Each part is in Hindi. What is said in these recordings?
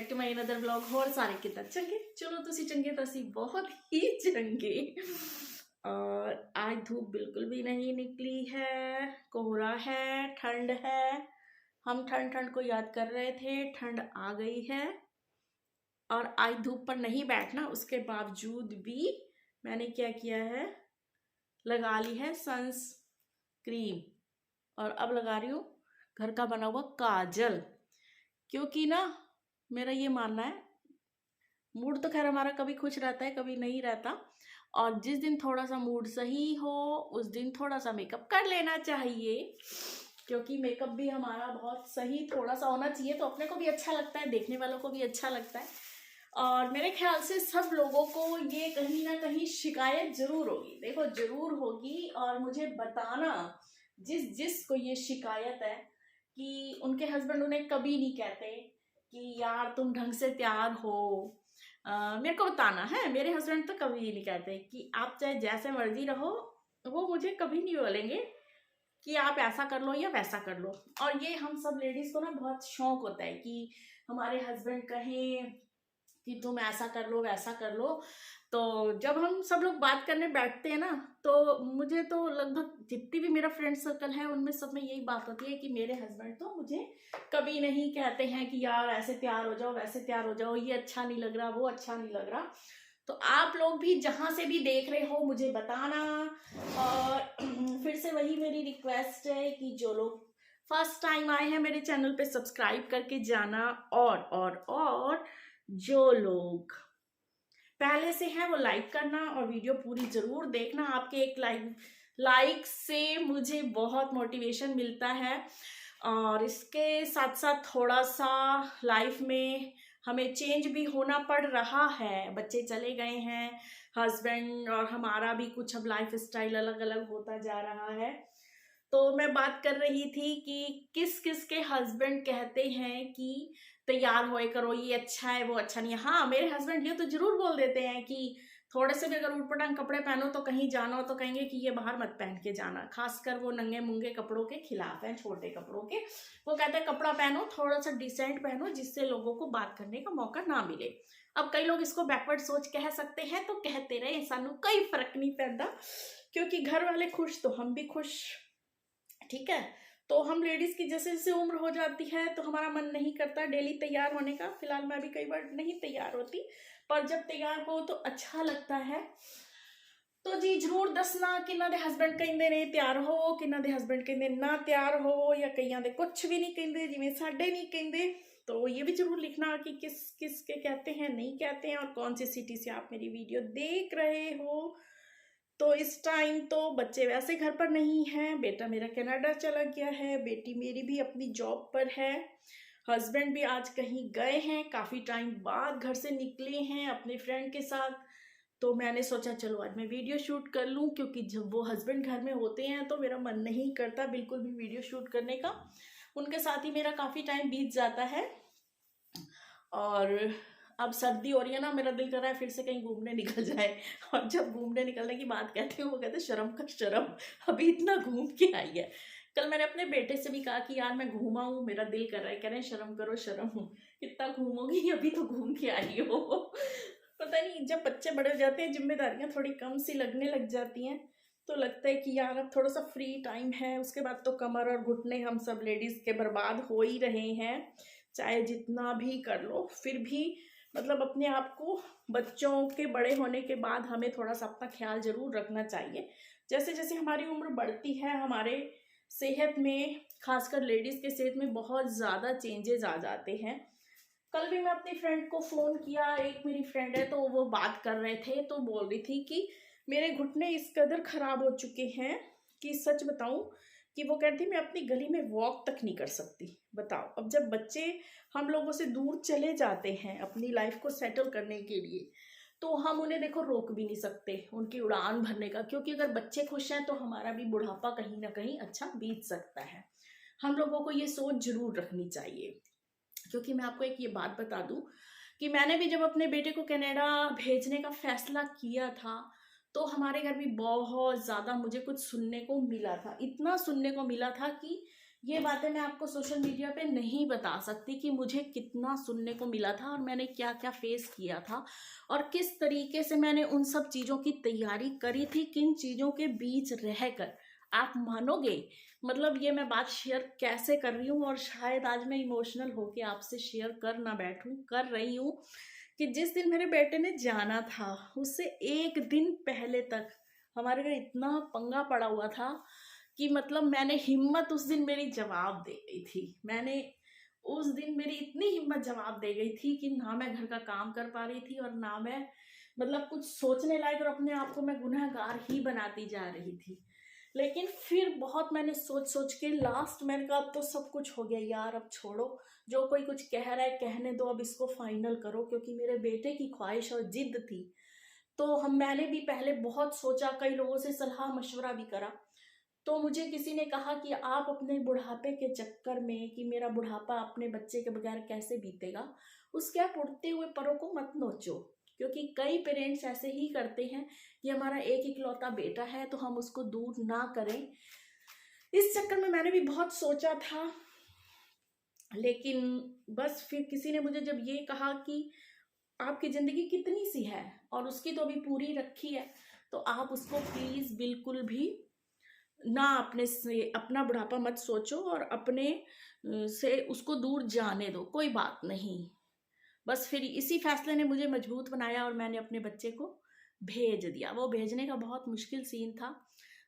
Back to my another blog. होर सारे कितना चंगे? चलो तुसी चंगे तो असी बहुत ही चंगे। और आज धूप बिल्कुल भी नहीं निकली है, कोहरा है, ठंड है। हम ठंड ठंड को याद कर रहे थे, ठंड आ गई है। और आज धूप पर नहीं बैठना, उसके बावजूद भी मैंने क्या किया है, लगा ली है सन्स क्रीम। और अब लगा रही हूँ घर का बना हुआ काजल, क्योंकि ना मेरा ये मानना है, मूड तो खैर हमारा कभी खुश रहता है कभी नहीं रहता, और जिस दिन थोड़ा सा मूड सही हो उस दिन थोड़ा सा मेकअप कर लेना चाहिए, क्योंकि मेकअप भी हमारा बहुत सही थोड़ा सा होना चाहिए, तो अपने को भी अच्छा लगता है, देखने वालों को भी अच्छा लगता है। और मेरे ख्याल से सब लोगों को ये कहीं ना कहीं शिकायत जरूर होगी, देखो जरूर होगी। और मुझे बताना जिस को ये शिकायत है कि उनके हस्बैंड उन्हें कभी नहीं कहते कि यार तुम ढंग से तैयार हो। मेरे को बताना है, मेरे हस्बैंड तो कभी नहीं कहते कि आप चाहे जैसे मर्जी रहो, वो मुझे कभी नहीं बोलेंगे कि आप ऐसा कर लो या वैसा कर लो। और ये हम सब लेडीज को ना बहुत शौक होता है कि हमारे हस्बैंड कहें कि तुम ऐसा कर लो वैसा कर लो। तो जब हम सब लोग बात करने बैठते हैं ना, तो मुझे तो लगभग जितनी भी मेरा फ्रेंड सर्कल है उनमें सब में यही बात होती है कि मेरे हस्बैंड तो मुझे कभी नहीं कहते हैं कि यार ऐसे तैयार हो जाओ वैसे तैयार हो जाओ, ये अच्छा नहीं लग रहा वो अच्छा नहीं लग रहा। तो आप लोग भी जहां से भी देख रहे हो मुझे बताना। और फिर से वही मेरी रिक्वेस्ट है कि जो लोग फर्स्ट टाइम आए हैं मेरे चैनल पे सब्सक्राइब करके जाना, और जो लोग पहले से हैं वो लाइक करना और वीडियो पूरी जरूर देखना। आपके एक लाइक से मुझे बहुत मोटिवेशन मिलता है, और इसके साथ साथ थोड़ा सा लाइफ में हमें चेंज भी होना पड़ रहा है। बच्चे चले गए हैं, हस्बैंड और हमारा भी कुछ अब लाइफ स्टाइल अलग अलग होता जा रहा है। तो मैं बात कर रही थी कि किस किस के हस्बैंड कहते हैं कि तैयार होए करो, ये अच्छा है वो अच्छा नहीं है। हाँ, मेरे हस्बैंड ये तो जरूर बोल देते हैं कि थोड़े से भी अगर उटपटांग कपड़े पहनो तो कहीं जाना हो तो कहेंगे कि ये बाहर मत पहन के जाना, खासकर वो नंगे मुंगे कपड़ों के खिलाफ हैं, छोटे कपड़ों के। वो कहते हैं कपड़ा पहनो थोड़ा सा डिसेंट पहनो जिससे लोगों को बात करने का मौका ना मिले। अब कई लोग इसको बैकवर्ड सोच कह सकते हैं, तो कहते रहे, सानू कोई फर्क नहीं पैदा, क्योंकि घर वाले खुश तो हम भी खुश। ठीक है, तो हम लेडीज की जैसे जैसे उम्र हो जाती है तो हमारा मन नहीं करता डेली तैयार होने का। फिलहाल मैं भी कई बार नहीं तैयार होती, पर जब तैयार हो तो अच्छा लगता है। तो जी जरूर दसना किन्ना दे हस्बैंड कहिंदे ने तैयार हो, किन्ना दे हस्बैंड कहिंदे ना तैयार हो, या कईयां दे कुछ भी नहीं कहिंदे जिवें साडे नहीं कहिंदे। तो ये भी जरूर लिखना कि किस किस के कहते हैं नहीं कहते हैं, और कौन सी सिटी से आप मेरी वीडियो देख रहे हो। तो इस टाइम तो बच्चे वैसे घर पर नहीं हैं, बेटा मेरा कनाडा चला गया है, बेटी मेरी भी अपनी जॉब पर है, हस्बैंड भी आज कहीं गए हैं, काफ़ी टाइम बाद घर से निकले हैं अपने फ्रेंड के साथ। तो मैंने सोचा चलो आज मैं वीडियो शूट कर लूँ, क्योंकि जब वो हस्बैंड घर में होते हैं तो मेरा मन नहीं करता बिल्कुल भी वीडियो शूट करने का, उनके साथ ही मेरा काफ़ी टाइम बीत जाता है। और अब सर्दी हो रही है ना, मेरा दिल कर रहा है फिर से कहीं घूमने निकल जाए। और जब घूमने निकलने की बात कहती हूँ वो कहते शर्म कर शर्म, अभी इतना घूम के आई है। कल मैंने अपने बेटे से भी कहा कि यार मैं घूमा हूँ, मेरा दिल कर रहा है, कह रहे हैं शर्म करो शर्म, कितना घूमोगी, अभी तो घूम के आई हो। पता नहीं, जब बच्चे बड़े हो जाते हैं जिम्मेदारियां थोड़ी कम सी लगने लग जाती हैं, तो लगता है कि यार अब थोड़ा सा फ्री टाइम है। उसके बाद तो कमर और घुटने हम सब लेडीज के बर्बाद हो ही रहे हैं, चाहे जितना भी कर लो। फिर भी मतलब अपने आप को, बच्चों के बड़े होने के बाद हमें थोड़ा सा अपना ख्याल जरूर रखना चाहिए। जैसे जैसे हमारी उम्र बढ़ती है हमारे सेहत में, खासकर लेडीज के सेहत में बहुत ज़्यादा चेंजेस आ जाते हैं। कल भी मैं अपनी फ्रेंड को फ़ोन किया, एक मेरी फ्रेंड है, तो वो बात कर रहे थे, तो बोल रही थी कि मेरे घुटने इस कदर ख़राब हो चुके हैं कि सच बताऊं कि वो कहती थी मैं अपनी गली में वॉक तक नहीं कर सकती। बताओ, अब जब बच्चे हम लोगों से दूर चले जाते हैं अपनी लाइफ को सेटल करने के लिए, तो हम उन्हें देखो रोक भी नहीं सकते उनकी उड़ान भरने का, क्योंकि अगर बच्चे खुश हैं तो हमारा भी बुढ़ापा कहीं ना कहीं अच्छा बीत सकता है। हम लोगों को ये सोच जरूर रखनी चाहिए। क्योंकि मैं आपको एक ये बात बता दूं कि मैंने भी जब अपने बेटे को कनाडा भेजने का फैसला किया था, तो हमारे घर भी बहुत ज़्यादा मुझे कुछ सुनने को मिला था, इतना सुनने को मिला था कि ये बातें मैं आपको सोशल मीडिया पे नहीं बता सकती कि मुझे कितना सुनने को मिला था और मैंने क्या क्या फेस किया था और किस तरीके से मैंने उन सब चीज़ों की तैयारी करी थी, किन चीज़ों के बीच रहकर। आप मानोगे, मतलब ये मैं बात शेयर कैसे कर रही हूँ और शायद आज मैं इमोशनल होके आपसे शेयर कर ना बैठूं, कर रही हूँ कि जिस दिन मेरे बेटे ने जाना था उससे एक दिन पहले तक हमारे घर इतना पंगा पड़ा हुआ था कि मतलब मैंने हिम्मत उस दिन मेरी जवाब दे गई थी। मैंने उस दिन मेरी इतनी हिम्मत जवाब दे गई थी कि ना मैं घर का काम कर पा रही थी और ना मैं मतलब कुछ सोचने लायक, और अपने आप को मैं गुनहगार ही बनाती जा रही थी। लेकिन फिर बहुत मैंने सोच सोच के लास्ट मैंने कहा अब तो सब कुछ हो गया यार, अब छोड़ो, जो कोई कुछ कह रहा है कहने दो, अब इसको फाइनल करो, क्योंकि मेरे बेटे की ख्वाहिश और जिद थी। तो मैंने भी पहले बहुत सोचा, कई लोगों से सलाह मशवरा भी करा। तो मुझे किसी ने कहा कि आप अपने बुढ़ापे के चक्कर में कि मेरा बुढ़ापा अपने बच्चे के बगैर कैसे बीतेगा, उसके आप उड़ते हुए परों को मत नोचो, क्योंकि कई पेरेंट्स ऐसे ही करते हैं कि हमारा एक इकलौता बेटा है तो हम उसको दूर ना करें। इस चक्कर में मैंने भी बहुत सोचा था, लेकिन बस फिर किसी ने मुझे जब ये कहा कि आपकी ज़िंदगी कितनी सी है और उसकी तो अभी पूरी रखी है, तो आप उसको प्लीज़ बिल्कुल भी ना अपने से अपना बुढ़ापा मत सोचो और अपने से उसको दूर जाने दो, कोई बात नहीं। बस फिर इसी फैसले ने मुझे मजबूत बनाया और मैंने अपने बच्चे को भेज दिया। वो भेजने का बहुत मुश्किल सीन था,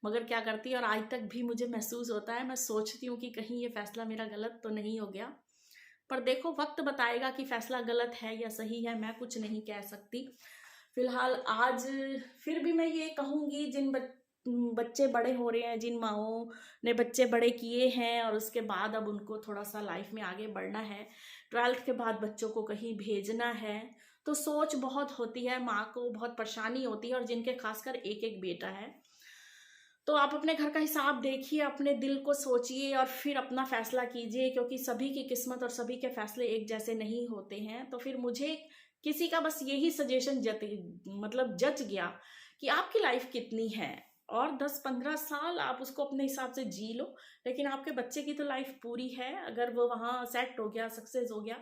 मगर क्या करती, और आज तक भी मुझे महसूस होता है, मैं सोचती हूँ कि कहीं ये फैसला मेरा गलत तो नहीं हो गया। पर देखो, वक्त बताएगा कि फैसला गलत है या सही है, मैं कुछ नहीं कह सकती। फिलहाल आज फिर भी मैं ये कहूँगी, जिन बच्चे बड़े हो रहे हैं, जिन माँओं ने बच्चे बड़े किए हैं और उसके बाद अब उनको थोड़ा सा लाइफ में आगे बढ़ना है, 12th के बाद बच्चों को कहीं भेजना है, तो सोच बहुत होती है, माँ को बहुत परेशानी होती है, और जिनके खासकर एक एक बेटा है, तो आप अपने घर का हिसाब देखिए, अपने दिल को सोचिए और फिर अपना फैसला कीजिए, क्योंकि सभी की किस्मत और सभी के फैसले एक जैसे नहीं होते हैं। तो फिर मुझे किसी का बस यही सजेशन जच गया कि आपकी लाइफ कितनी है और 10-15 साल आप उसको अपने हिसाब से जी लो, लेकिन आपके बच्चे की तो लाइफ पूरी है। अगर वो वहाँ सेट हो गया, सक्सेस हो गया,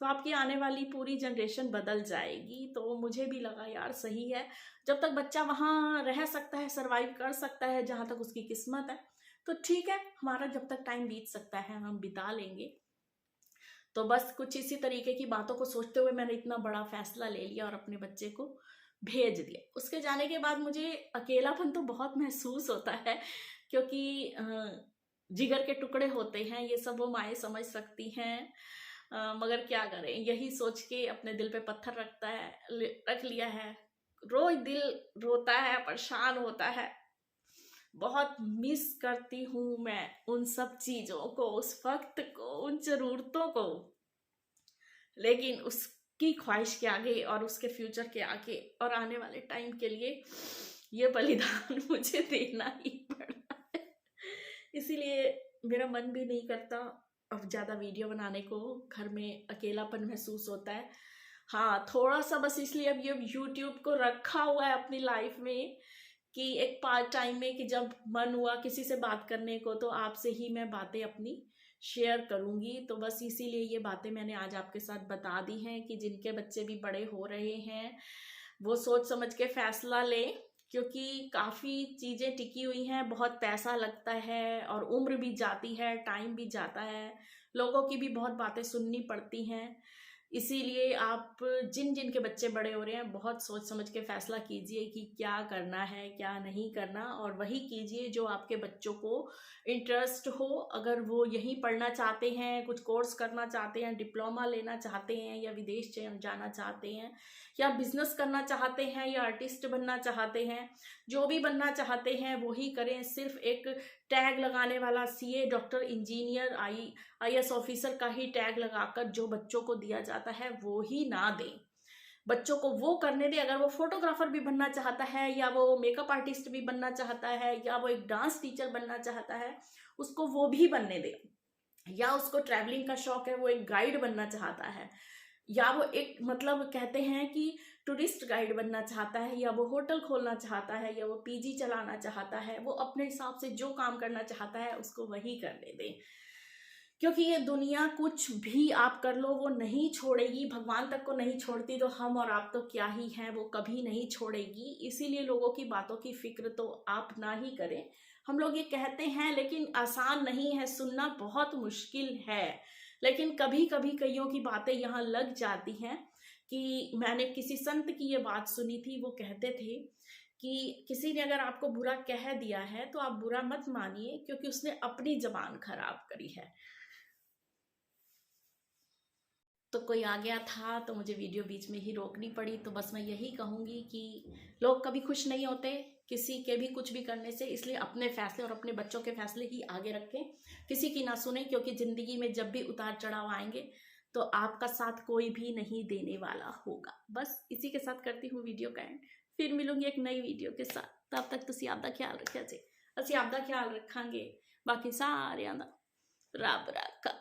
तो आपकी आने वाली पूरी जनरेशन बदल जाएगी। तो मुझे भी लगा यार सही है, जब तक बच्चा वहाँ रह सकता है, सरवाइव कर सकता है, जहाँ तक उसकी किस्मत है, तो ठीक है, हमारा जब तक टाइम बीत सकता है हम बिता लेंगे। तो बस कुछ इसी तरीके की बातों को सोचते हुए मैंने इतना बड़ा फैसला ले लिया और अपने बच्चे को भेज दिया। उसके जाने के बाद मुझे अकेलापन तो बहुत महसूस होता है, क्योंकि जिगर के टुकड़े होते हैं, ये सब वो माएँ समझ सकती हैं। मगर क्या करें, यही सोच के अपने दिल पे पत्थर रख लिया है। रोज दिल रोता है, परेशान होता है। बहुत मिस करती हूँ मैं उन सब चीज़ों को, उस वक्त को, उन ज़रूरतों को, लेकिन उसकी ख्वाहिश के आगे और उसके फ्यूचर के आगे और आने वाले टाइम के लिए ये बलिदान मुझे देना ही पड़ा है। इसीलिए मेरा मन भी नहीं करता अब ज़्यादा वीडियो बनाने को, घर में अकेलापन महसूस होता है। हाँ, थोड़ा सा बस इसलिए अब ये यूट्यूब को रखा हुआ है अपनी लाइफ में कि एक पार्ट टाइम में, कि जब मन हुआ किसी से बात करने को तो आपसे ही मैं बातें अपनी शेयर करूँगी। तो बस इसीलिए ये बातें मैंने आज आपके साथ बता दी हैं कि जिनके बच्चे भी बड़े हो रहे हैं वो सोच समझ के फैसला लें, क्योंकि काफ़ी चीज़ें टिकी हुई हैं, बहुत पैसा लगता है और उम्र भी जाती है, टाइम भी जाता है, लोगों की भी बहुत बातें सुननी पड़ती हैं। इसीलिए आप जिन जिन के बच्चे बड़े हो रहे हैं, बहुत सोच समझ के फैसला कीजिए कि क्या करना है क्या नहीं करना, और वही कीजिए जो आपके बच्चों को इंटरेस्ट हो। अगर वो यहीं पढ़ना चाहते हैं, कुछ कोर्स करना चाहते हैं, डिप्लोमा लेना चाहते हैं, या विदेश जाना चाहते हैं, या बिजनेस करना चाहते हैं, या आर्टिस्ट बनना चाहते हैं, जो भी बनना चाहते हैं वो ही करें। सिर्फ एक टैग लगाने वाला CA, doctor, engineer, IAS officer का ही टैग लगाकर जो बच्चों को दिया जाता है वो ही ना दें। बच्चों को वो करने दें। अगर वो फोटोग्राफर भी बनना चाहता है, या वो मेकअप आर्टिस्ट भी बनना चाहता है, या वो एक डांस टीचर बनना चाहता है, उसको वो भी बनने दें। या उसको ट्रैवलिंग का शौक है, वो एक गाइड बनना चाहता है, या वो एक कहते हैं कि टूरिस्ट गाइड बनना चाहता है, या वो होटल खोलना चाहता है, या वो पीजी चलाना चाहता है, वो अपने हिसाब से जो काम करना चाहता है उसको वही करने दें। क्योंकि ये दुनिया कुछ भी आप कर लो वो नहीं छोड़ेगी, भगवान तक को नहीं छोड़ती तो हम और आप तो क्या ही हैं, वो कभी नहीं छोड़ेगी। इसीलिए लोगों की बातों की फिक्र तो आप ना ही करें। हम लोग ये कहते हैं लेकिन आसान नहीं है, सुनना बहुत मुश्किल है। लेकिन कभी कभी कईयों की बातें यहाँ लग जाती हैं कि मैंने किसी संत की ये बात सुनी थी, वो कहते थे कि किसी ने अगर आपको बुरा कह दिया है तो आप बुरा मत मानिए, क्योंकि उसने अपनी जबान खराब करी है। तो कोई आ गया था तो मुझे वीडियो बीच में ही रोकनी पड़ी। तो बस मैं यही कहूँगी कि लोग कभी खुश नहीं होते किसी के भी कुछ भी करने से, इसलिए अपने फैसले और अपने बच्चों के फैसले ही आगे रखें, किसी की ना सुने। क्योंकि ज़िंदगी में जब भी उतार चढ़ाव आएंगे तो आपका साथ कोई भी नहीं देने वाला होगा। बस इसी के साथ करती हूँ वीडियो का एंड। फिर मिलूंगी एक नई वीडियो के साथ। तब तक तुसी आपका ख्याल रखिया जी, असीं आपका ख्याल रखांगे। बाकी सारियां दा रब रखा।